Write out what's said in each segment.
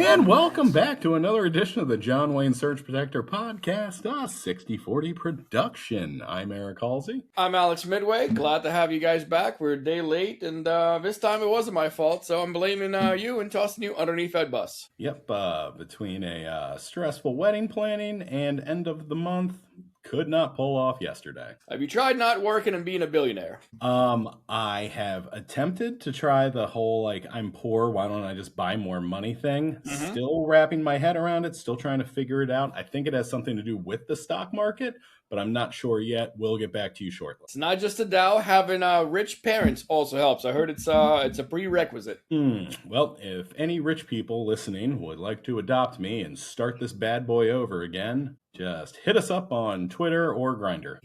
And welcome back to another edition of the John Wayne Surge Protector podcast, a 60/40 production. I'm Eric Halsey. I'm Alex Midway. Glad to have you guys back. We're a day late, and this time it wasn't my fault, so I'm blaming you and tossing you underneath that bus. Yep, between a stressful wedding planning and end of the month, could not pull off yesterday. Have you tried not working and being a billionaire? I have attempted to try the whole, I'm poor, why don't I just buy more money thing? Mm-hmm. Still wrapping my head around it, still trying to figure it out. I think it has something to do with the stock market, but I'm not sure yet. We'll get back to you shortly. It's not just a Dow. Having rich parents also helps. I heard it's a prerequisite. Well, if any rich people listening would like to adopt me and start this bad boy over again, just hit us up on Twitter or Grindr.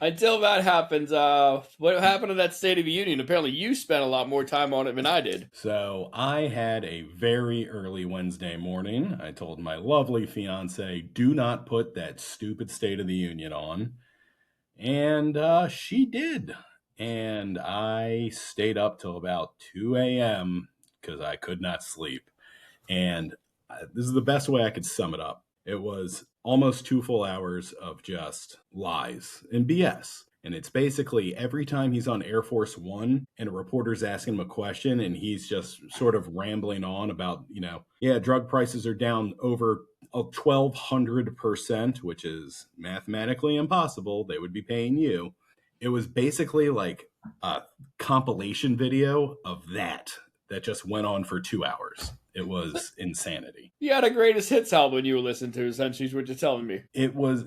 Until that happens, what happened to that State of the Union? Apparently you spent a lot more time on it than I did. So I had a very early Wednesday morning. I told my lovely fiance, do not put that stupid State of the Union on. And she did. And I stayed up till about 2 a.m. because I could not sleep. And this is the best way I could sum it up. It was almost 2 full hours of just lies and BS. And it's basically every time he's on Air Force One and a reporter's asking him a question and he's just sort of rambling on about, drug prices are down over 1,200%, which is mathematically impossible. They would be paying you. It was basically like a compilation video of that just went on for 2 hours. It was insanity. You had a greatest hits album you were listening to, essentially, is what you're telling me. It was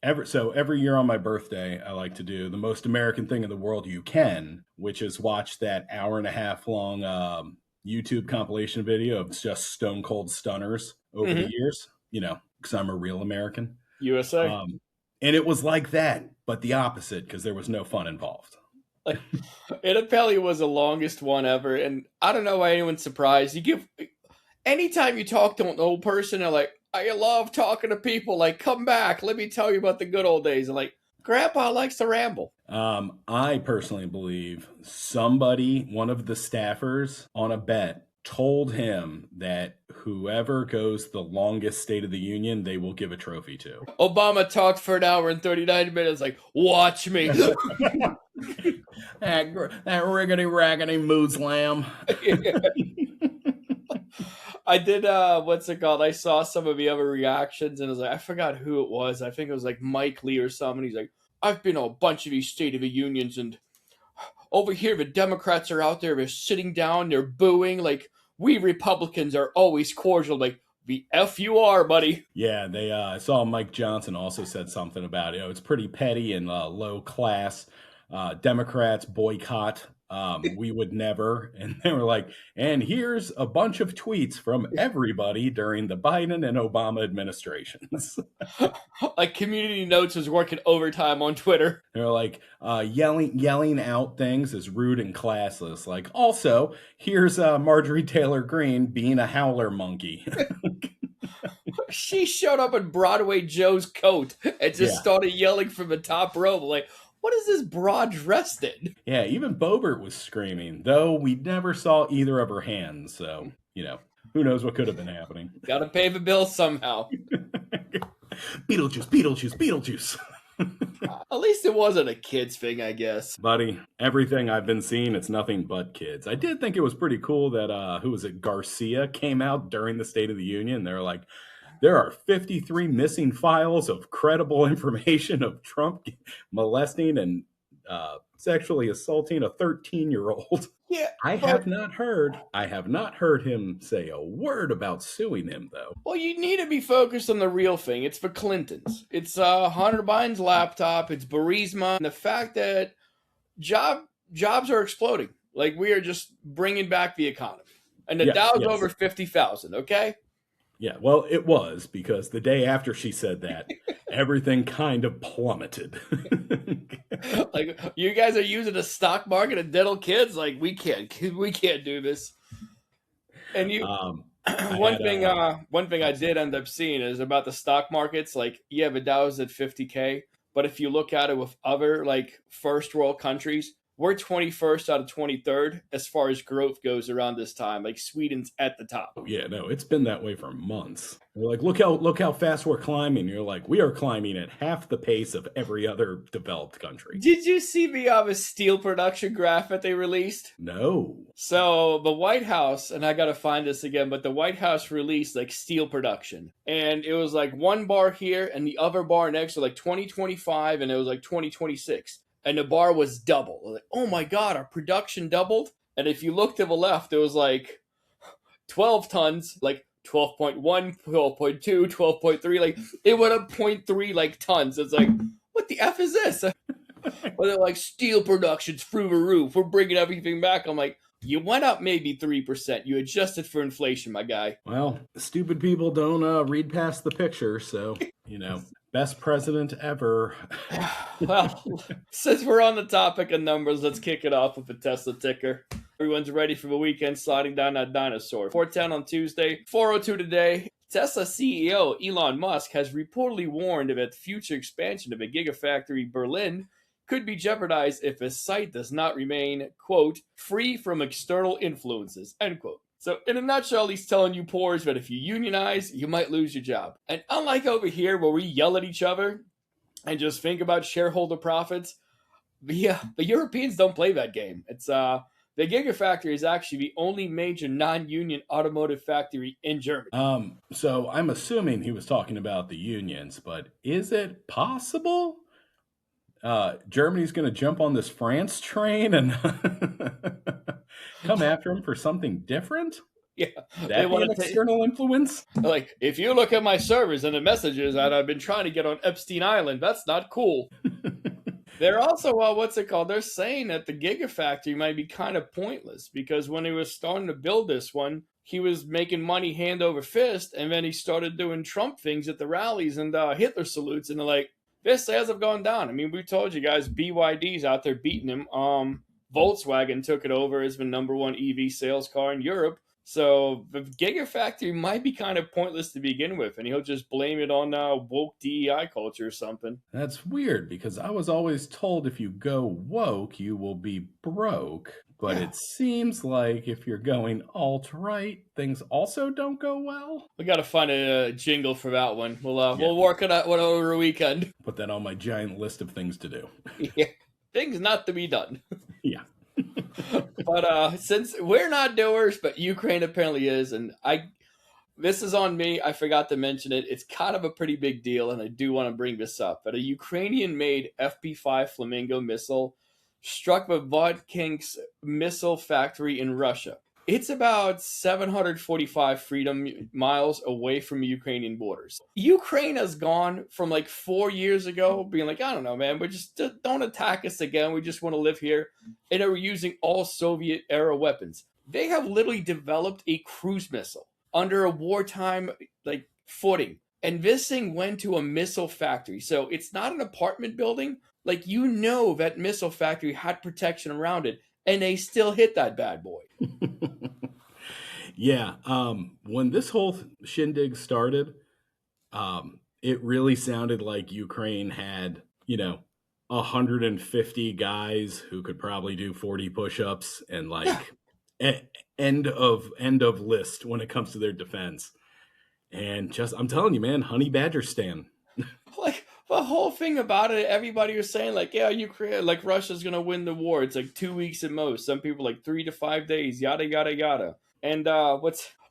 every year on my birthday, I like to do the most American thing in the world you can, which is watch that 1.5 hour long YouTube compilation video of just stone cold stunners over the years, because I'm a real American. USA. And it was like that, but the opposite, because there was no fun involved. It apparently was the longest one ever, and I don't know why anyone's surprised. Anytime you talk to an old person, they're like, I love talking to people, come back, let me tell you about the good old days. And Grandpa likes to ramble. I personally believe one of the staffers on a bet told him that whoever goes the longest State of the Union, they will give a trophy to. Obama talked for 1 hour and 39 minutes, watch me. that riggedy-raggedy mooslam. I did, what's it called? I saw some of the other reactions, and it was I forgot who it was. I think it was Mike Lee or someone. He's I've been on a bunch of these State of the Unions, and over here the Democrats are out there, they're sitting down, they're booing, we Republicans are always cordial, the F you are, buddy. Yeah, I saw Mike Johnson also said something about it. It's pretty petty and low class. Democrats boycott. We would never. And they were and here's a bunch of tweets from everybody during the Biden and Obama administrations. Community Notes was working overtime on Twitter. They're yelling out things as rude and classless. Also, here's Marjorie Taylor Greene being a howler monkey. She showed up in Broadway Joe's coat and just started yelling from the top row. What is this broad dressed in? Yeah, even Boebert was screaming, though we never saw either of her hands. So, who knows what could have been happening. Gotta pay the bill somehow. Beetlejuice, Beetlejuice, Beetlejuice. At least it wasn't a kid's thing, I guess. Buddy, everything I've been seeing, it's nothing but kids. I did think it was pretty cool that, Garcia came out during the State of the Union. They're there are 53 missing files of credible information of Trump molesting and sexually assaulting a 13-year-old. Yeah, I have not heard him say a word about suing him, though. Well, you need to be focused on the real thing. It's the Clintons. It's Hunter Biden's laptop. It's Burisma. And the fact that jobs are exploding. We are just bringing back the economy. And the Dow's over 50,000, okay? Yeah, well, it was, because the day after she said that, everything kind of plummeted. You guys are using the stock market to diddle kids? We can't do this. And one thing I did end up seeing is about the stock markets. The Dow's at 50K, but if you look at it with other first world countries, we're 21st out of 23rd as far as growth goes around this time. Like Sweden's at the top. Oh, yeah, no, it's been that way for months. They're like, look how fast we're climbing. You're like, we are climbing at half the pace of every other developed country. Did you see the steel production graph that they released? No. So the White House, and I gotta find this again, but the White House released like steel production, and it was like one bar here and the other bar next was like 2025, and it was like 2026, and the bar was double. Like, oh my god, our production doubled. And if you look to the left, it was like 12 tons, like 12.1, 12.2, 12.3, like it went up 0.3 like tons. It's like, what the F is this? Well, they're like, steel production's through the roof. We're bringing everything back. I'm like, you went up maybe 3%. You adjusted for inflation, my guy. Well, stupid people don't read past the picture, so, best president ever. Well, since we're on the topic of numbers, let's kick it off with the Tesla ticker. Everyone's ready for the weekend, sliding down that dinosaur. 410 on Tuesday, 402 today. Tesla CEO Elon Musk has reportedly warned that future expansion of a gigafactory Berlin could be jeopardized if his site does not remain, quote, free from external influences, end quote. So in a nutshell, he's telling you poors that if you unionize, you might lose your job. And unlike over here where we yell at each other and just think about shareholder profits, the Europeans don't play that game. It's the Gigafactory is actually the only major non-union automotive factory in Germany. So I'm assuming he was talking about the unions, but is it possible Germany's going to jump on this France train and come after him for something different? Yeah, that be an external influence? Like, if you look at my servers and the messages that I've been trying to get on Epstein Island, that's not cool. They're also, they're saying that the Gigafactory might be kind of pointless because when he was starting to build this one, he was making money hand over fist, and then he started doing Trump things at the rallies and Hitler salutes, and they're like, their sales have gone down. I mean, we told you guys, BYD's out there beating him. Volkswagen took it over as the number one EV sales car in Europe. So the Gigafactory might be kind of pointless to begin with, and he'll just blame it on woke DEI culture or something. That's weird, because I was always told if you go woke, you will be broke. But it seems like if you're going alt-right, things also don't go well. We got to find a jingle for that one. We'll work on that one over a weekend. Put that on my giant list of things to do. Yeah, things not to be done. Yeah. But since we're not doers, but Ukraine apparently is, and this is on me. I forgot to mention it. It's kind of a pretty big deal, and I do want to bring this up. But a Ukrainian-made FP5 Flamingo missile struck the Vodkinsk missile factory in Russia. It's about 745 freedom miles away from Ukrainian borders. Ukraine has gone from like 4 years ago being like, I don't know, man, don't attack us again. We just want to live here. And they were using all Soviet era weapons. They have literally developed a cruise missile under a wartime like footing. And this thing went to a missile factory. So it's not an apartment building. Like, that missile factory had protection around it, and they still hit that bad boy. Yeah. When this whole shindig started, it really sounded like Ukraine had, 150 guys who could probably do 40 push-ups and like end of list when it comes to their defense. And I'm telling you, man, Honey Badger stan. Like, the whole thing about it, everybody was saying, like, yeah, Ukraine, like, Russia's going to win the war. It's like 2 weeks at most. Some people, like, 3 to 5 days, yada, yada, yada. And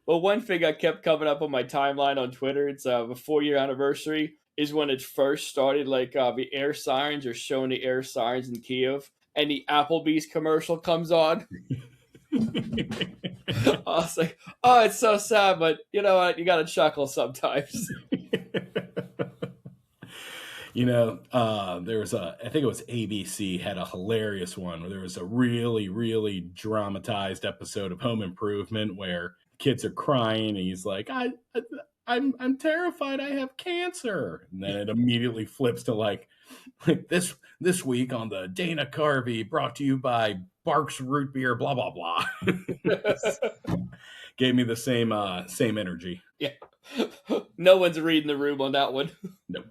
one thing I kept coming up on my timeline on Twitter, it's the 4-year anniversary, is when it first started, like, the air sirens are showing the air sirens in Kiev, and the Applebee's commercial comes on. I was like, oh, it's so sad, but you know what? You got to chuckle sometimes. There was I think it was ABC had a hilarious one where there was a really, really dramatized episode of Home Improvement where kids are crying and he's like, I'm terrified I have cancer. And then it immediately flips to like this week on the Dana Carvey brought to you by Barks Root Beer, blah, blah, blah. Gave me the same energy. Yeah. No one's reading the room on that one. Nope.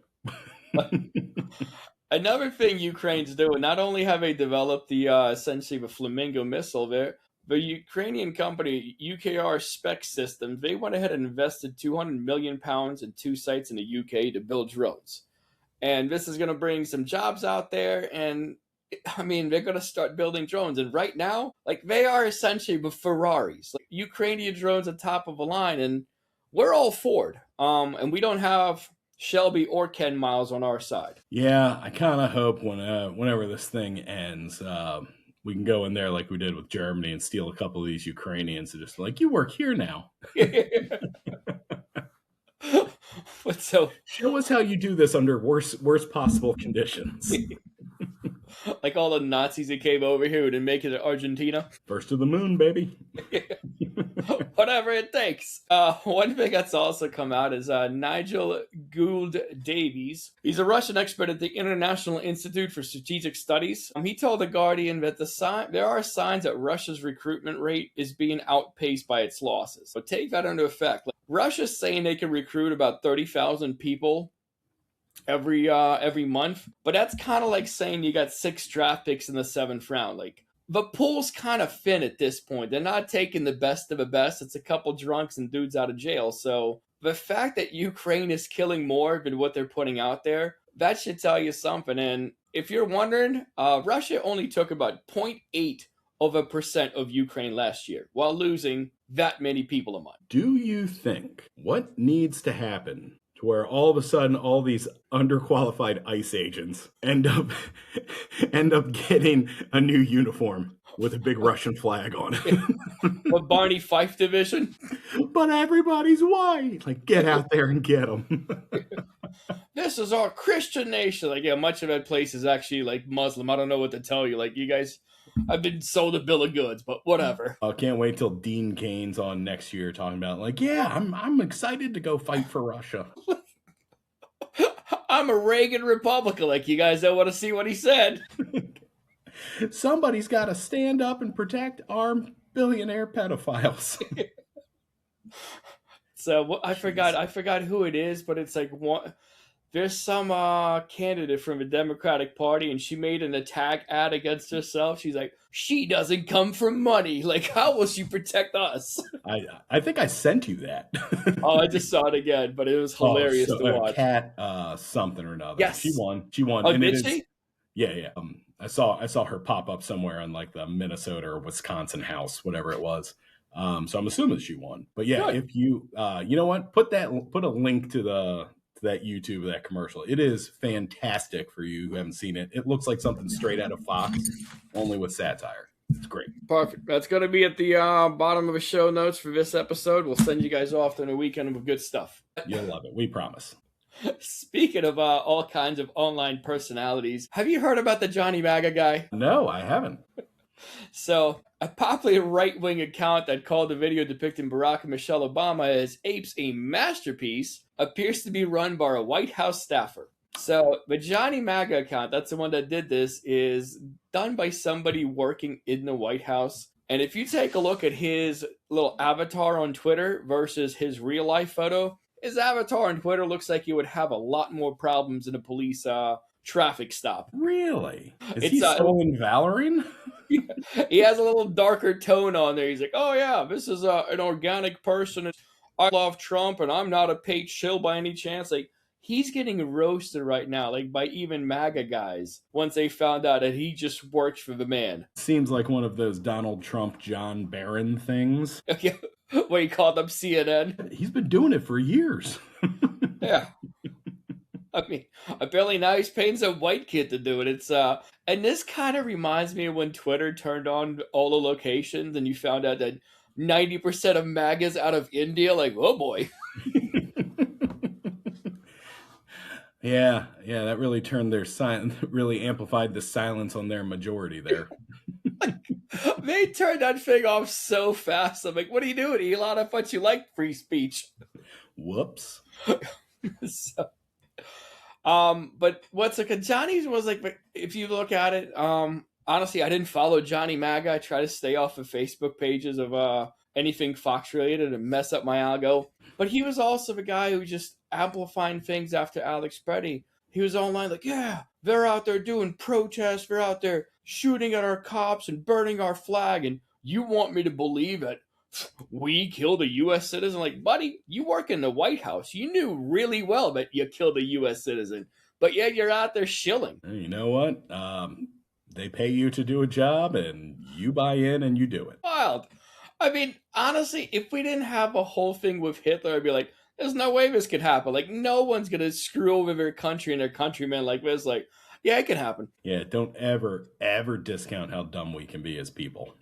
Another thing Ukraine's doing, not only have they developed the essentially the Flamingo missile there, the Ukrainian company UKR Spec Systems, they went ahead and invested £200 million in 2 sites in the UK to build drones. And this is going to bring some jobs out there. And I mean, they're going to start building drones. And right now, like, they are essentially the Ferraris. Like, Ukrainian drones on top of a line. And we're all Ford. And we don't have Shelby or Ken Miles on our side. Yeah, I kind of hope whenever this thing ends, we can go in there like we did with Germany and steal a couple of these Ukrainians and just like, you work here now. But so, show us how you do this under worst possible conditions. like all the Nazis that came over here and make it to Argentina. First to the moon, baby. Whatever it takes. One thing that's also come out is Nigel Gould Davies. He's a Russian expert at the International Institute for Strategic Studies. He told The Guardian that there are signs that Russia's recruitment rate is being outpaced by its losses. So take that into effect. Like, Russia's saying they can recruit about 30,000 people every month, but that's kind of like saying you got 6 draft picks in the 7th round. Like, the pool's kind of thin at this point. They're not taking the best of the best. It's a couple drunks and dudes out of jail. So the fact that Ukraine is killing more than what they're putting out there, that should tell you something. And if you're wondering, Russia only took about 0.8% of Ukraine last year while losing that many people a month. Do you think what needs to happen to where all of a sudden all these underqualified ICE agents end up getting a new uniform with a big Russian flag on it? A Barney Fife division? But everybody's white. Like, get out there and get them. This is our Christian nation. Like, yeah, much of that place is actually like Muslim. I don't know what to tell you. Like, you guys, I've been sold a bill of goods, but whatever. I can't wait till Dean Kane's on next year talking about, like, yeah, I'm excited to go fight for Russia. I'm a Reagan Republican. Like, you guys don't want to see what he said. Somebody's got to stand up and protect our billionaire pedophiles. So I forgot who it is, but it's like there's some candidate from the Democratic Party, and she made an attack ad against herself. She's like, she doesn't come from money. Like, how will she protect us? I think I sent you that. Oh, I just saw it again, but it was hilarious to watch. Kat something or another. Yes, she won. Oh, and did she? Yeah. I saw her pop up somewhere on like the Minnesota or Wisconsin House, whatever it was. So I'm assuming she won. But yeah, good. If you you know what, put a link to that YouTube, that commercial. It is fantastic for you who haven't seen it. It looks like something straight out of Fox, only with satire. It's great. Perfect. That's going to be at the bottom of the show notes for this episode. We'll send you guys off on a weekend with good stuff. You'll love it. We promise. Speaking of all kinds of online personalities, have you heard about the Johnny MAGA guy? No, I haven't. So, a popular right-wing account that called the video depicting Barack and Michelle Obama as apes a masterpiece appears to be run by a White House staffer. So, the Johnny MAGA account, that's the one that did this, is done by somebody working in the White House. And if you take a look at his little avatar on Twitter versus his real-life photo, his avatar on Twitter looks like he would have a lot more problems in a police traffic stop. Really? Is he stolen Valorine? He has a little darker tone on there. He's like, oh yeah, this is an organic person. I love Trump and I'm not a paid shill by any chance. Like, he's getting roasted right now, like by even MAGA guys, once they found out that he just works for the man. Seems like one of those Donald Trump, John Barron things. Okay, where he called up CNN. He's been doing it for years. Yeah. I mean, apparently now he's paying some white kid to do it. It's and this kind of reminds me of when Twitter turned on all the locations and you found out that 90% of MAGA's out of India. Like, oh boy. Yeah, that really turned really amplified the silence on their majority there. They turned that thing off so fast. I'm like, what are you doing, Elon? I thought you liked free speech. Whoops. So, but Johnny's was like, if you look at it, honestly, I didn't follow Johnny MAGA. I try to stay off of Facebook pages of anything Fox related and mess up my algo. But he was also the guy who just amplifying things after Alex Preddy. he was online like, yeah, they're out there doing protests, they're out there shooting at our cops and burning our flag, and you want me to believe it? We killed a U.S. citizen? Like, buddy, you work in the White House. You knew really well that you killed a U.S. citizen, but yet you're out there shilling. You know what? They pay you to do a job, and you buy in and you do it. Wild. I mean, honestly, if we didn't have a whole thing with Hitler, I'd be like, there's no way this could happen. Like, no one's going to screw over their country and their countrymen like this. Like, yeah, it can happen. Yeah, don't ever discount how dumb we can be as people.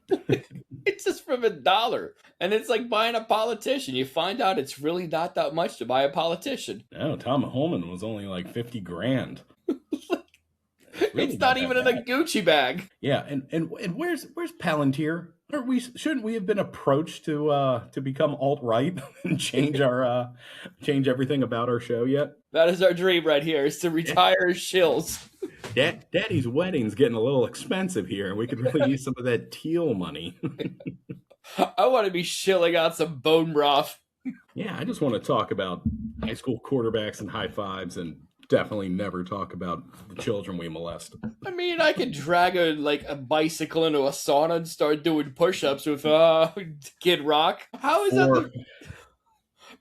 It's just for $1. And it's like buying a politician. You find out it's really not that much to buy a politician. No, Tom Holman was only like 50 grand. It's not even in a Gucci bag. Yeah, and where's Palantir? Shouldn't we have been approached to become alt-right and change everything about our show yet? That is our dream right here, is to retire as shills. Daddy's wedding's getting a little expensive here, and we could really use some of that teal money. I want to be shilling out some bone broth. Yeah, I just want to talk about high school quarterbacks and high fives, and definitely never talk about the children we molest. I mean, I could drag a bicycle into a sauna and start doing push-ups with Kid Rock. How is that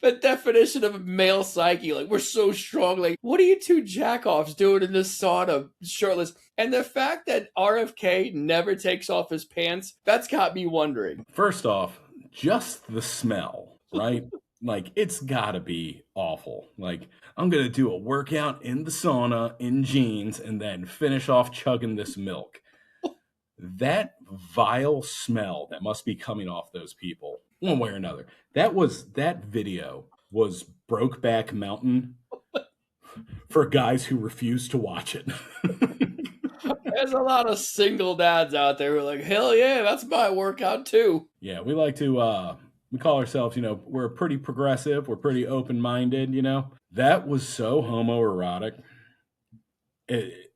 the definition of a male psyche? Like, we're so strong. Like, what are you two jack-offs doing in this sauna shirtless? And the fact that RFK never takes off his pants, that's got me wondering. First off, just the smell, right? Like, it's gotta be awful. Like, I'm gonna do a workout in the sauna in jeans and then finish off chugging this milk. That vile smell that must be coming off those people, one way or another. That video was Brokeback Mountain for guys who refuse to watch it. There's a lot of single dads out there who are like, hell yeah, that's my workout too. Yeah, we like to we call ourselves, we're pretty progressive. We're pretty open-minded, That was so homoerotic. It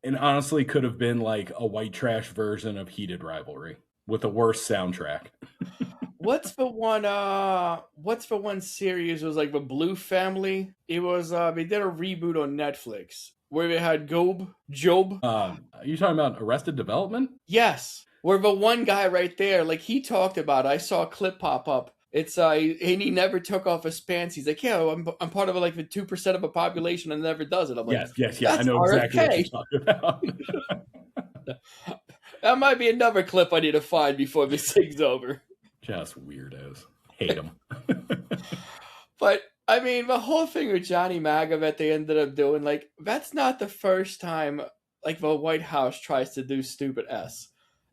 honestly could have been like a white trash version of Heated Rivalry with a worse soundtrack. What's the one series? It was like the Blue Family. It was, they did a reboot on Netflix where they had Job. Are you talking about Arrested Development? Yes. Where the one guy right there, like he talked about it. I saw a clip pop up. It's and he never took off his pants. He's like, yeah, I'm part of like the 2% of a population and never does it. I'm like, yes, I know exactly what you're talking about. That might be another clip I need to find before this thing's over. Just weirdos. Hate them. But I mean, the whole thing with Johnny MAGA that they ended up doing, like, that's not the first time like the White House tries to do stupid S.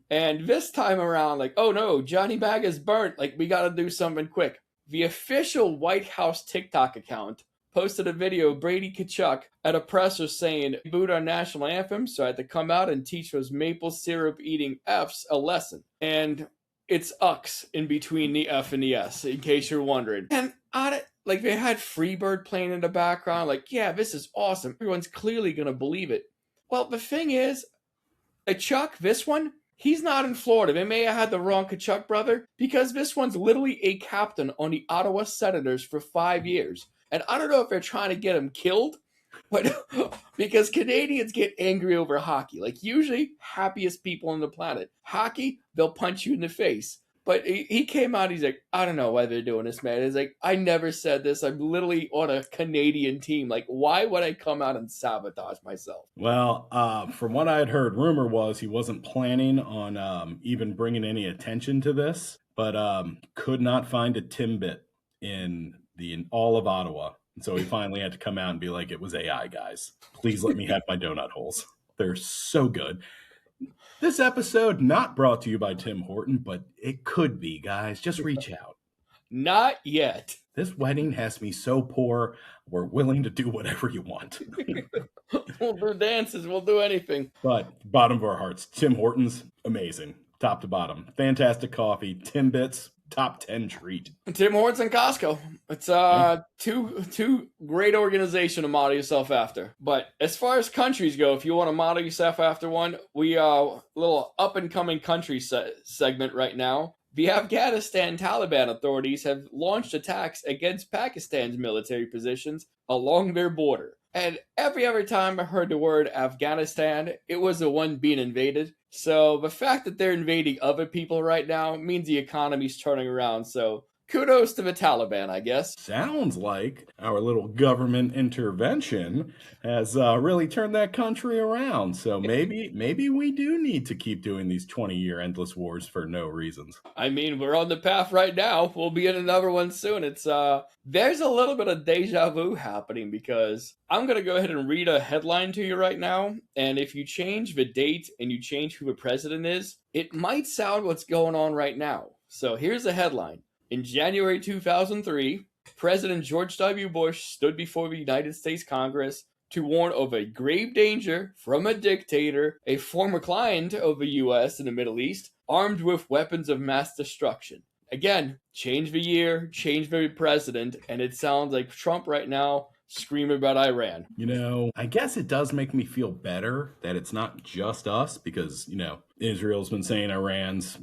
And this time around, like, oh no, Johnny MAGA's burnt. Like, we got to do something quick. The official White House TikTok account posted a video of Brady Kachuk at a presser saying, booed our national anthem, so I had to come out and teach those maple syrup eating Fs a lesson. And it's UX in between the F and the S, in case you're wondering. And like, they had Freebird playing in the background. Like, yeah, this is awesome. Everyone's clearly going to believe it. Well, the thing is, Chuck, this one, he's not in Florida. They may have had the wrong Kachuk brother, because this one's literally a captain on the Ottawa Senators for 5 years. And I don't know if they're trying to get him killed, but because Canadians get angry over hockey. Like, usually happiest people on the planet. Hockey, they'll punch you in the face. But he came out, he's like, I don't know why they're doing this, man. He's like, I never said this. I'm literally on a Canadian team. Like, why would I come out and sabotage myself? Well, from what I had heard, rumor was he wasn't planning on even bringing any attention to this, but could not find a Timbit in all of Ottawa. And so he finally had to come out and be like, it was AI, guys. Please let me have my donut holes. They're so good. This episode not brought to you by Tim Horton, but it could be, guys. Just reach out. Not yet. This wedding has me so poor, we're willing to do whatever you want. We'll do dances. We'll do anything. But bottom of our hearts, Tim Hortons, amazing. Top to bottom. Fantastic coffee. Timbits, top 10 treat. Tim Hortons and Costco. It's two great organization to model yourself after. But as far as countries go, if you want to model yourself after one, we are a little up and coming country segment right now. The Afghanistan Taliban authorities have launched attacks against Pakistan's military positions along their border. And every other time I heard the word Afghanistan, it was the one being invaded. So the fact that they're invading other people right now means the economy's turning around. So kudos to the Taliban, I guess. Sounds like our little government intervention has really turned that country around. So maybe we do need to keep doing these 20-year endless wars for no reasons. I mean, we're on the path right now. We'll be in another one soon. It's there's a little bit of deja vu happening because I'm gonna go ahead and read a headline to you right now. And if you change the date and you change who the president is, it might sound what's going on right now. So here's the headline. In January 2003, President George W. Bush stood before the United States Congress to warn of a grave danger from a dictator, a former client of the U.S. in the Middle East, armed with weapons of mass destruction. Again, change the year, change the president, and it sounds like Trump right now screaming about Iran. I guess it does make me feel better that it's not just us because, Israel's been saying Iran's,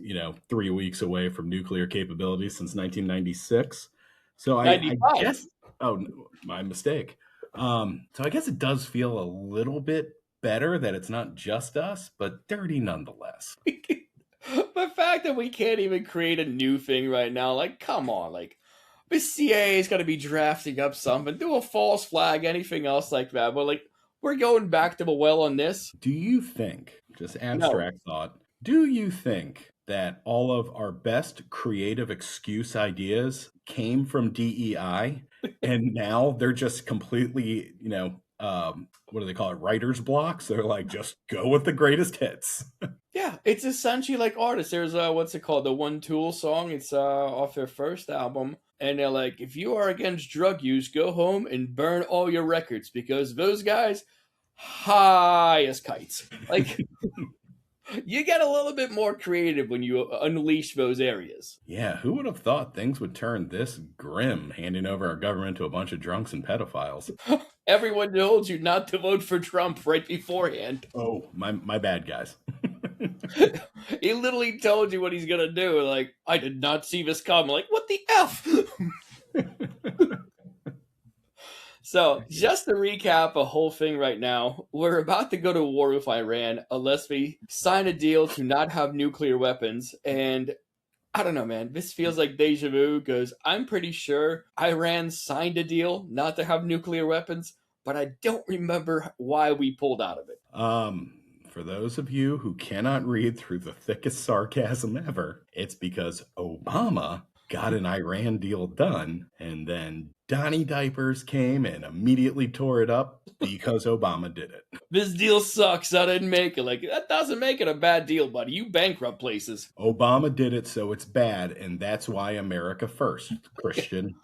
3 weeks away from nuclear capability since 1996. So I 95. guess, oh, no, my mistake. So I guess it does feel a little bit better that it's not just us, but dirty nonetheless. The fact that we can't even create a new thing right now, like, come on, like, the CIA is going to be drafting up something, do a false flag, anything else like that. But, like, we're going back to the well on this. Do you think, just abstract thought, do you think that all of our best creative excuse ideas came from DEI and now they're just completely, what do they call it? Writer's blocks? They're like, just go with the greatest hits. Yeah, it's essentially like artists. There's, what's it called? The One Tool song. It's off their first album. And they're like, if you are against drug use, go home and burn all your records because those guys high as kites. Like, you get a little bit more creative when you unleash those areas. Yeah, who would have thought things would turn this grim, handing over our government to a bunch of drunks and pedophiles? Everyone told you not to vote for Trump right beforehand. Oh, my bad, guys. He literally told you what he's gonna do. Like, I did not see this coming. Like, what the F? So, just to recap a whole thing right now, we're about to go to war with Iran unless we sign a deal to not have nuclear weapons. And I don't know, man. This feels like deja vu because I'm pretty sure Iran signed a deal not to have nuclear weapons, but I don't remember why we pulled out of it. For those of you who cannot read through the thickest sarcasm ever, it's because Obama got an Iran deal done, and then Donnie Diapers came and immediately tore it up because Obama did it. This deal sucks. I didn't make it. Like, that doesn't make it a bad deal, buddy. You bankrupt places. Obama did it, so it's bad, and that's why America first, Christian.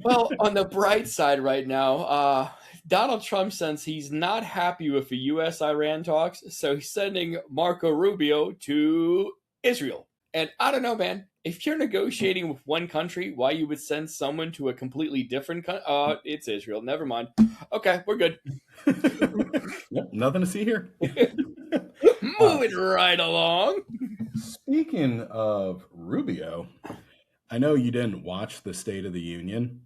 Well, on the bright side right now, Donald Trump says he's not happy with the U.S.-Iran talks, so he's sending Marco Rubio to Israel. And I don't know, man. If you're negotiating with one country, why you would send someone to a completely different country? It's Israel. Never mind. Okay, we're good. Yep, nothing to see here. Moving right along. Speaking of Rubio, I know you didn't watch the State of the Union.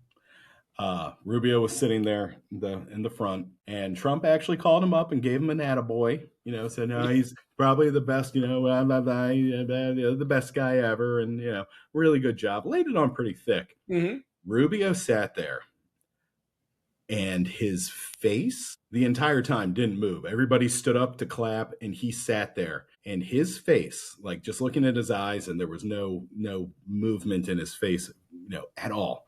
Rubio was sitting there in the front, and Trump actually called him up and gave him an attaboy. Said, no, he's probably the best, the best guy ever, and, really good job. Laid it on pretty thick. Mm-hmm. Rubio sat there, and his face the entire time didn't move. Everybody stood up to clap, and he sat there. And his face, like just looking at his eyes, and there was no movement in his face, at all.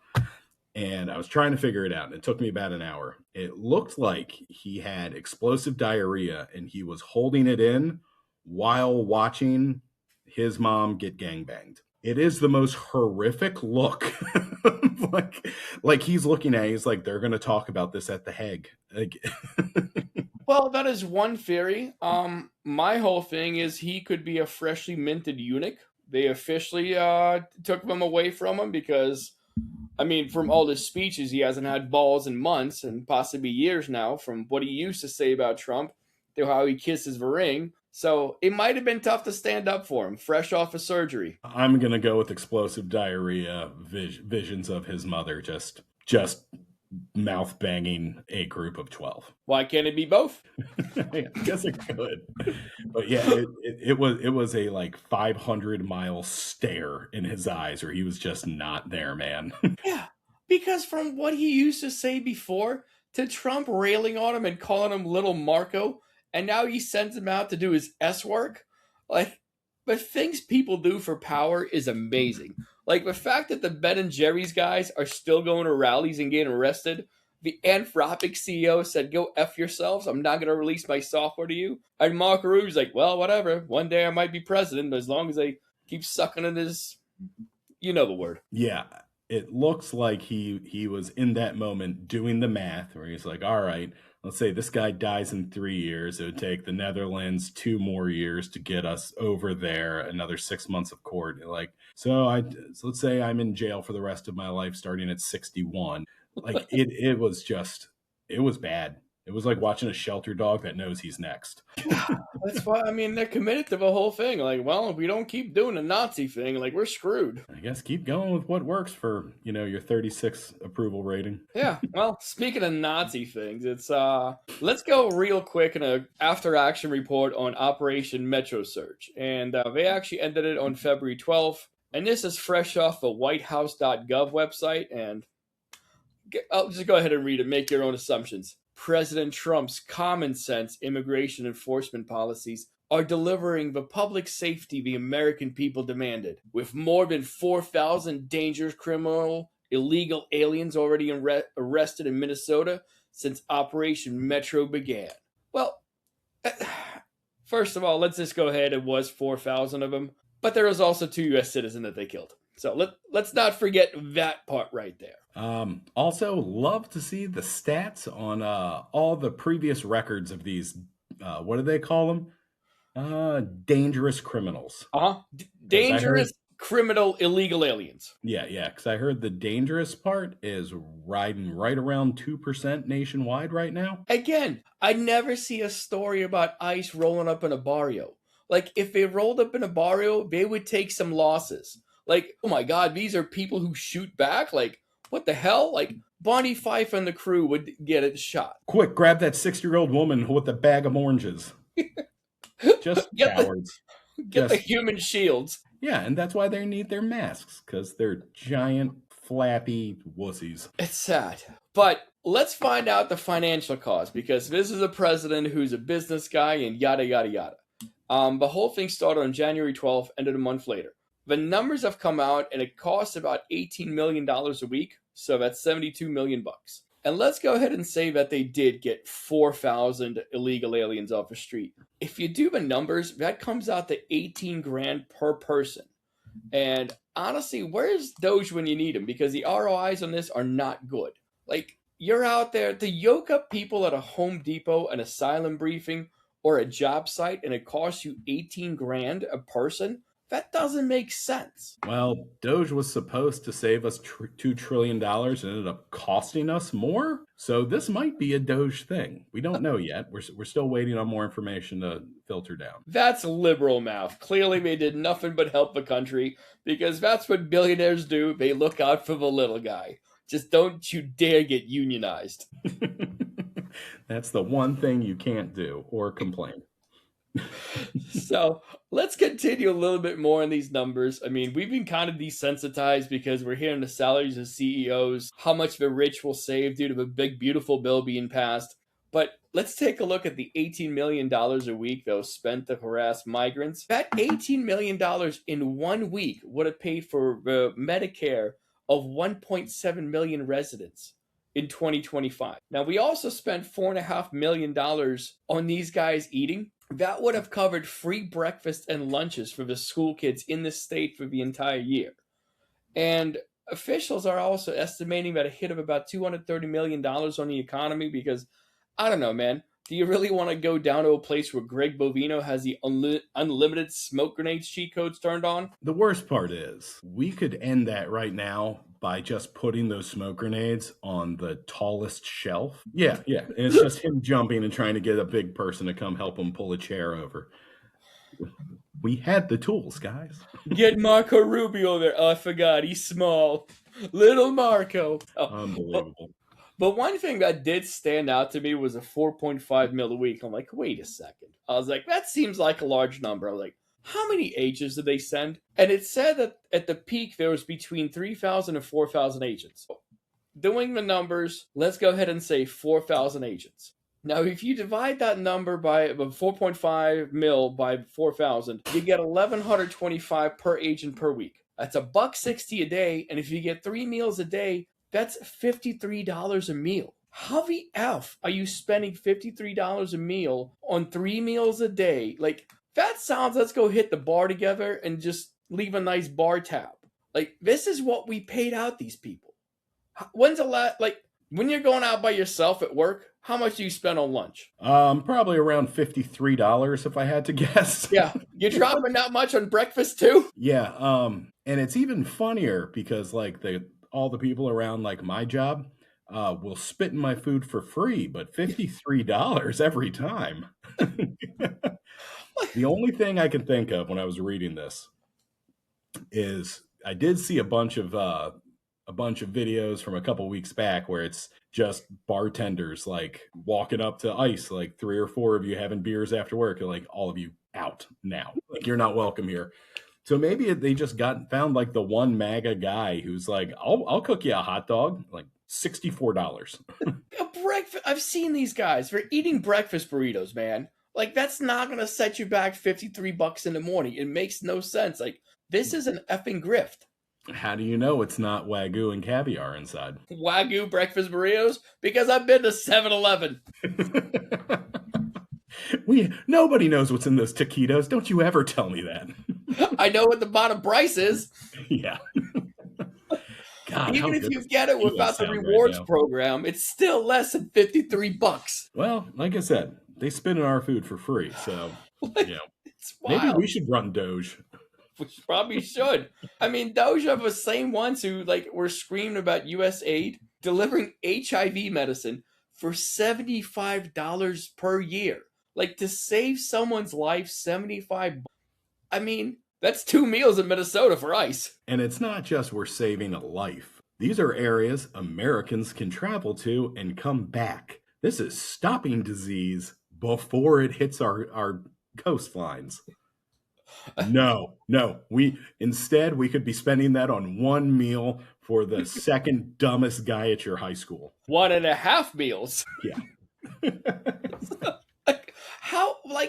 And I was trying to figure it out, and it took me about an hour. It looked like he had explosive diarrhea, and he was holding it in while watching his mom get gangbanged. It is the most horrific look. like he's looking at it, he's like, they're going to talk about this at the Hague. Well, that is one theory. My whole thing is he could be a freshly minted eunuch. They officially took them away from him because, from all his speeches, he hasn't had balls in months and possibly years now from what he used to say about Trump to how he kisses the ring. So it might have been tough to stand up for him, fresh off of surgery. I'm going to go with explosive diarrhea, visions of his mother just mouth banging a group of 12. Why can't it be both? I guess it could. But yeah, it was a like 500-mile stare in his eyes, or he was just not there, man. Yeah, because from what he used to say before, to Trump railing on him and calling him little Marco, and now he sends him out to do his S work. Like, but things people do for power is amazing. Like the fact that the Ben and Jerry's guys are still going to rallies and getting arrested. The Anthropic CEO said, "Go f yourselves. I'm not going to release my software to you." And Mark Rube's like, "Well, whatever. One day I might be president, but as long as they keep sucking in his, you know the word." Yeah, it looks like he was in that moment doing the math where he's like, all right, let's say this guy dies in 3 years. It would take the Netherlands 2 more years to get us over there, another 6 months of court. Like, so let's say I'm in jail for the rest of my life starting at 61. Like it was just, it was bad. It was like watching a shelter dog that knows he's next. That's why, I mean, they're committed to the whole thing. Like, well, if we don't keep doing the Nazi thing, like, we're screwed. I guess keep going with what works for, your 36 approval rating. Yeah, well, speaking of Nazi things, let's go real quick in a after-action report on Operation Metro Surge. And they actually ended it on February 12th. And this is fresh off the whitehouse.gov website. And I'll just go ahead and read it, make your own assumptions. President Trump's common sense immigration enforcement policies are delivering the public safety the American people demanded, with more than 4,000 dangerous criminal illegal aliens already arrested in Minnesota since Operation Metro began. Well, first of all, let's just go ahead. It was 4,000 of them, but there was also 2 U.S. citizens that they killed. So let's not forget that part right there. Also, love to see the stats on all the previous records of these. What do they call them? Dangerous criminals. Dangerous criminal illegal aliens. Yeah, because I heard the dangerous part is riding right around 2% nationwide right now. Again, I never see a story about ICE rolling up in a barrio. Like, if they rolled up in a barrio, they would take some losses. Like, oh my God, these are people who shoot back? Like, what the hell? Like, Bonnie Fife and the crew would get it shot. Quick, grab that 60-year-old woman with a bag of oranges. Just cowards. Get the human shields. Yeah, and that's why they need their masks, because they're giant, flappy wussies. It's sad. But let's find out the financial cost, because this is a president who's a business guy and yada, yada, yada. The whole thing started on January 12th, ended a month later. The numbers have come out, and it costs about $18 million a week, so that's $72 million. And let's go ahead and say that they did get 4,000 illegal aliens off the street. If you do the numbers, that comes out to 18 grand per person. And honestly, where's Doge when you need him? Because the ROIs on this are not good. Like, you're out there to yoke up people at a Home Depot, an asylum briefing, or a job site, and it costs you 18 grand a person. That doesn't make sense. Well, Doge was supposed to save us $2 trillion and ended up costing us more. So this might be a Doge thing. We don't know yet. We're still waiting on more information to filter down. That's liberal math. Clearly, they did nothing but help the country, because that's what billionaires do. They look out for the little guy. Just don't you dare get unionized. That's the one thing you can't do or complain. So let's continue a little bit more on these numbers. I mean, we've been kind of desensitized because we're hearing the salaries of CEOs, how much the rich will save due to the big, beautiful bill being passed. But let's take a look at the $18 million a week, though, spent to harass migrants. That $18 million in 1 week would have paid for the Medicare of 1.7 million residents in 2025. Now, we also spent $4.5 million on these guys eating. That would have covered free breakfast and lunches for the school kids in the state for the entire year. And officials are also estimating that a hit of about $230 million on the economy, because, I don't know, man, do you really want to go down to a place where Greg Bovino has the unlimited smoke grenades cheat codes turned on? The worst part is, we could end that right now by just putting those smoke grenades on the tallest shelf. Yeah. And it's just him jumping and trying to get a big person to come help him pull a chair over. We had the tools, guys. Get Marco Rubio there. Oh, I forgot. He's small. Little Marco. Unbelievable. But one thing that did stand out to me was a 4.5 mil a week. I'm like, wait a second. I was like, that seems like a large number. I was like, how many agents did they send? And it said that at the peak, there was between 3,000 and 4,000 agents. Doing the numbers, let's go ahead and say 4,000 agents. Now, if you divide that number by 4.5 mil by 4,000, you get 1,125 per agent per week. That's $1.60 a day, and if you get 3 meals a day, that's $53 a meal. How the F are you spending $53 a meal on 3 meals a day? Like, that sounds, let's go hit the bar together and just leave a nice bar tab. Like, this is what we paid out these people. When's the last, like, when you're going out by yourself at work, how much do you spend on lunch? Probably around $53 if I had to guess. Yeah. You're dropping that much on breakfast too? Yeah. And it's even funnier because like all the people around like my job will spit in my food for free, but $53 every time. The only thing I can think of when I was reading this is I did see a bunch of videos from a couple weeks back where it's just bartenders like walking up to ICE, like 3 or 4 of you having beers after work, and like all of you out now, like you're not welcome here. So maybe they just found like the one MAGA guy who's like, I'll cook you a hot dog, like $64. A breakfast. I've seen these guys. They're eating breakfast burritos, man. Like, that's not going to set you back $53 in the morning. It makes no sense. Like, this is an effing grift. How do you know it's not Wagyu and caviar inside? Wagyu breakfast burritos? Because I've been to 7-Eleven. Nobody knows what's in those taquitos. Don't you ever tell me that. I know what the bottom price is. Yeah. God, even if you get it without the rewards program, it's still less than $53. Well, like I said, they spin in our food for free, so it's wild. Maybe we should run Doge. We probably should. I mean, Doge are the same ones who were screaming about USAID delivering HIV medicine for $75 per year. Like, to save someone's life, $75. I mean, that's 2 meals in Minnesota for ICE. And it's not just we're saving a life. These are areas Americans can travel to and come back. This is stopping disease before it hits our coastlines. No. We could be spending that on 1 meal for the second dumbest guy at your high school. 1.5 meals. Yeah.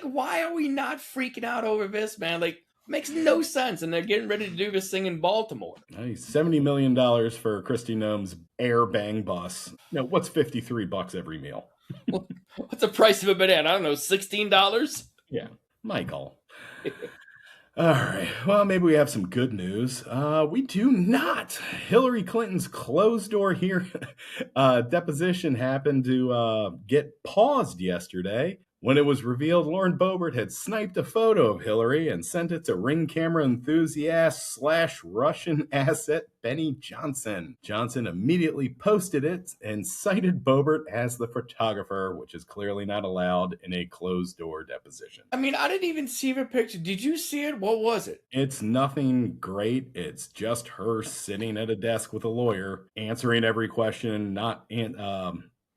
Why are we not freaking out over this, man? Like, makes no sense. And they're getting ready to do this thing in Baltimore. $70 million for Kristi Noem's air bang bus. No, what's $53 every meal? What's the price of a banana? I don't know, $16? Yeah, Michael. All right. Well, maybe we have some good news. We do not. Hillary Clinton's closed door deposition happened to get paused yesterday when it was revealed Lauren Boebert had sniped a photo of Hillary and sent it to Ring camera enthusiast / Russian asset Benny Johnson. Johnson immediately posted it and cited Boebert as the photographer, which is clearly not allowed in a closed-door deposition. I mean, I didn't even see the picture. Did you see it? What was it? It's nothing great. It's just her sitting at a desk with a lawyer, answering every question,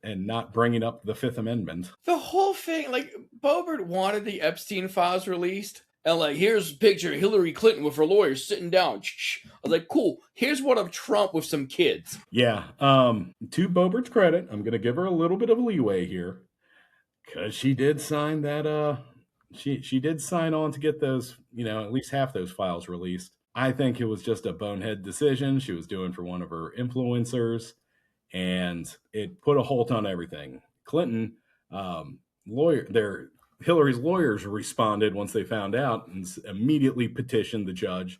and not bringing up the Fifth Amendment. The whole thing, like, Boebert wanted the Epstein files released, and like, here's a picture of Hillary Clinton with her lawyers sitting down. I was like, cool, here's one of Trump with some kids. Yeah, to Boebert's credit, I'm going to give her a little bit of leeway here, because she did sign that, she did sign on to get those, at least half those files released. I think it was just a bonehead decision she was doing for one of her influencers. And it put a halt on everything. Clinton, Hillary's lawyers responded once they found out and immediately petitioned the judge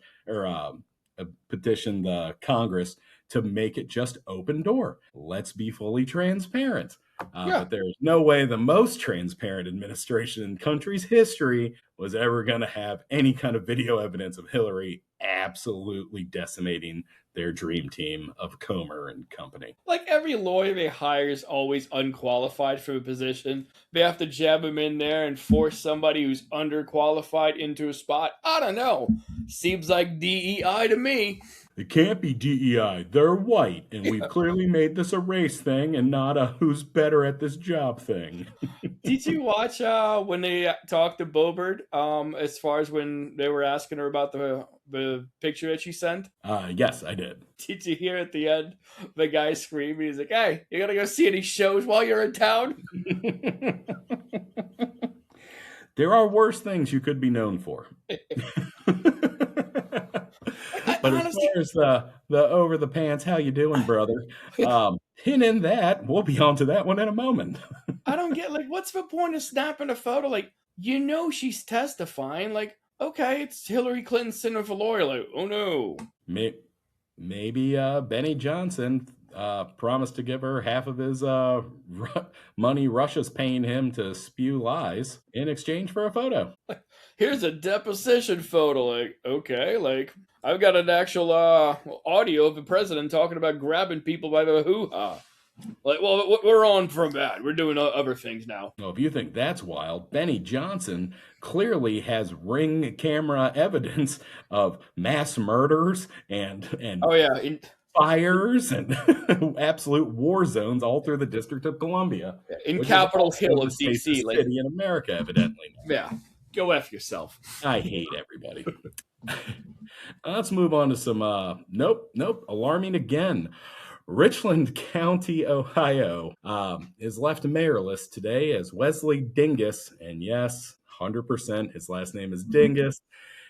petitioned the Congress to make it just open door. Let's be fully transparent. But there's no way the most transparent administration in the country's history was ever going to have any kind of video evidence of Hillary absolutely decimating their dream team of Comer and company. Like, every lawyer they hire is always unqualified for a position. They have to jab them in there and force somebody who's underqualified into a spot. I don't know. Seems like DEI to me. It can't be DEI. They're white, and we've clearly made this a race thing and not a who's better at this job thing. Did you watch when they talked to Bobert? As far as when they were asking her about the picture that she sent. Yes, I did. Did you hear at the end the guy screaming? He's like, "Hey, you gotta go see any shows while you're in town." There are worse things you could be known for. But Honestly, as far as the over the pants, how you doing, brother? Hint in that, we'll be on to that one in a moment. I don't get, like, what's the point of snapping a photo? Like, she's testifying. Like, okay, it's Hillary Clinton sitting with a lawyer. Like, oh no. Maybe Benny Johnson promised to give her half of his money Russia's paying him to spew lies in exchange for a photo. Here's a deposition photo. Like, okay, like, I've got an actual audio of the president talking about grabbing people by the hoo-ha. Like, well, we're on from that. We're doing other things now. Well, if you think that's wild, Benny Johnson clearly has ring camera evidence of mass murders and oh yeah, fires and absolute war zones all through the District of Columbia. In Capitol Hill of DC, like city in America, evidently. Yeah, go F yourself. I hate everybody. Let's move on to some nope, alarming again. Richland County, Ohio, is left mayorless today as Wesley Dingus, and yes, 100%, his last name is Dingus,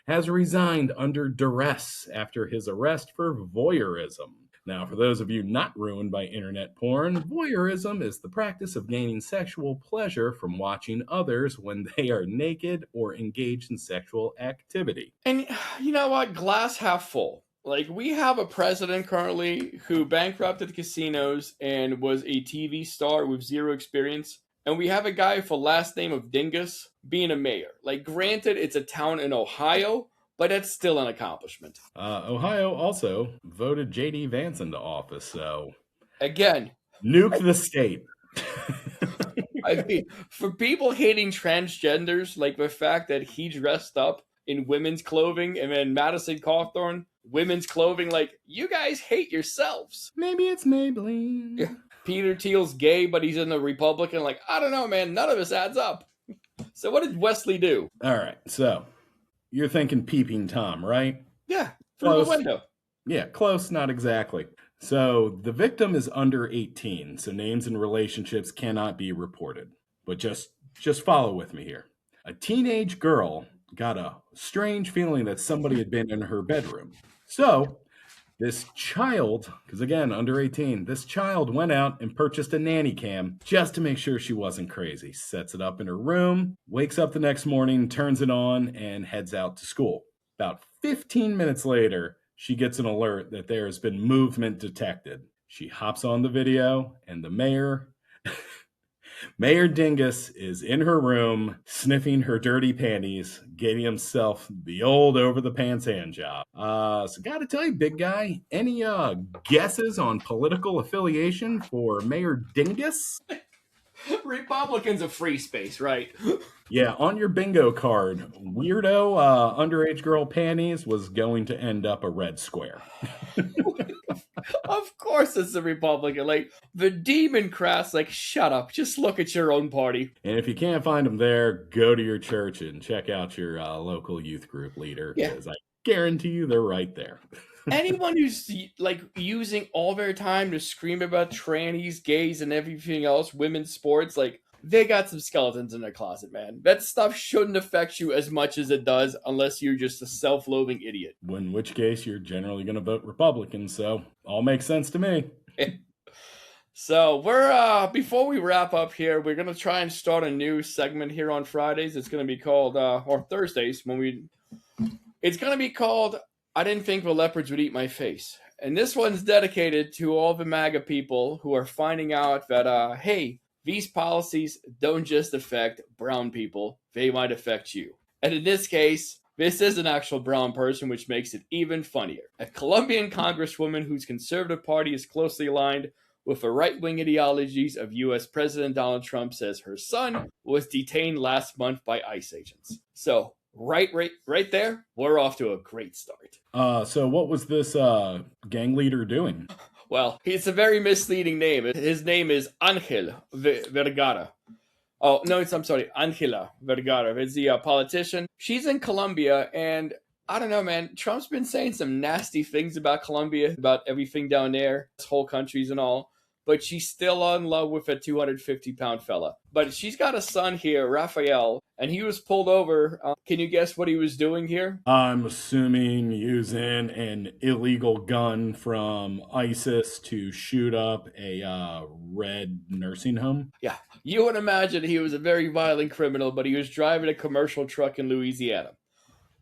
has resigned under duress after his arrest for voyeurism. Now, for those of you not ruined by internet porn, voyeurism is the practice of gaining sexual pleasure from watching others when they are naked or engaged in sexual activity. And you know what? Glass half full. Like, we have a president currently who bankrupted casinos and was a TV star with zero experience. And we have a guy with a last name of Dingus being a mayor. Like, granted, it's a town in Ohio, but that's still an accomplishment. Ohio also voted J.D. Vance into office, so... Again. Nuke the state. I mean, for people hating transgenders, like the fact that he dressed up in women's clothing and then Madison Cawthorn, women's clothing, like, you guys hate yourselves. Maybe it's Maybelline. Yeah. Peter Thiel's gay, but he's in the Republican. Like, I don't know, man. None of this adds up. So what did Wesley do? All right, so you're thinking Peeping Tom, right? Yeah, through the window. Yeah, close, not exactly. So the victim is under 18, so names and relationships cannot be reported. But just follow with me here. A teenage girl got a strange feeling that somebody had been in her bedroom. So this child, because again, under 18, this child went out and purchased a nanny cam just to make sure she wasn't crazy. Sets it up in her room, wakes up the next morning, turns it on, and heads out to school. About 15 minutes later, she gets an alert that there has been movement detected. She hops on the video, and the mayor... Mayor Dingus is in her room, sniffing her dirty panties, getting himself the old over-the-pants hand job. So gotta tell you, big guy, any guesses on political affiliation for Mayor Dingus? Republicans of free space, right? Yeah, on your bingo card, weirdo underage girl panties was going to end up a red square. Of course it's the Republican. Like, the Democrats, like, shut up. Just look at your own party. And if you can't find them there, go to your church and check out your local youth group leader. Because I guarantee you they're right there. Anyone who's, like, using all their time to scream about trannies, gays, and everything else, women's sports, like, they got some skeletons in their closet, man. That stuff shouldn't affect you as much as it does unless you're just a self-loathing idiot. In which case, you're generally going to vote Republican, so all makes sense to me. So we're, before we wrap up here, we're going to try and start a new segment here on Fridays. It's going to be called, or Thursdays, it's going to be called, I Didn't Think the Leopards Would Eat My Face. And this one's dedicated to all the MAGA people who are finding out that, hey, these policies don't just affect brown people, they might affect you. And in this case, this is an actual brown person, which makes it even funnier. A Colombian congresswoman whose conservative party is closely aligned with the right-wing ideologies of U.S. President Donald Trump says her son was detained last month by ICE agents. So, Right there. We're off to a great start. So what was this gang leader doing? Well, it's a very misleading name. His name is Angel Vergara. Oh, no, I'm sorry, Angela Vergara. It's the politician. She's in Colombia, and I don't know, man. Trump's been saying some nasty things about Colombia, about everything down there, this whole countries and all. But she's still in love with a 250-pound fella. But she's got a son here, Raphael, and he was pulled over. Can you guess what he was doing here? I'm assuming using an illegal gun from ISIS to shoot up a red nursing home. Yeah, you would imagine he was a very violent criminal, but he was driving a commercial truck in Louisiana.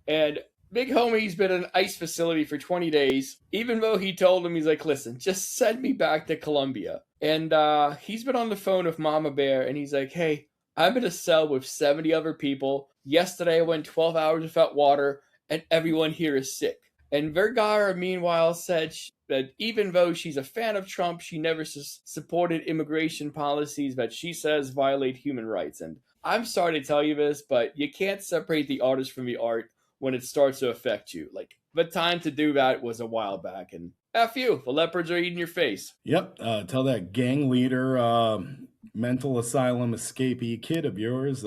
And Big Homie's been in an ICE facility for 20 days, even though he told him, he's like, listen, just send me back to Colombia. And he's been on the phone with Mama Bear, and he's like, hey, I'm in a cell with 70 other people. Yesterday I went 12 hours without water, and everyone here is sick. And Vergara, meanwhile, said that even though she's a fan of Trump, she never supported immigration policies that she says violate human rights. And I'm sorry to tell you this, but you can't separate the artist from the art when it starts to affect you. Like, the time to do that was a while back, and F you, the leopards are eating your face. Yep, tell that gang leader, mental asylum escapee kid of yours,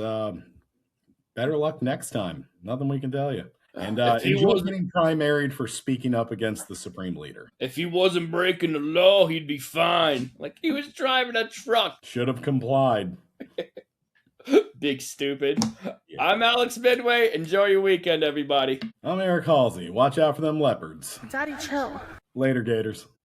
better luck next time. Nothing we can tell you. And enjoy getting primaried for speaking up against the supreme leader. If he wasn't breaking the law, he'd be fine. Like, he was driving a truck. Should have complied. Big stupid. Yeah. I'm Alex Midway. Enjoy your weekend, everybody. I'm Eric Halsey. Watch out for them leopards. Daddy, chill. Later, Gators.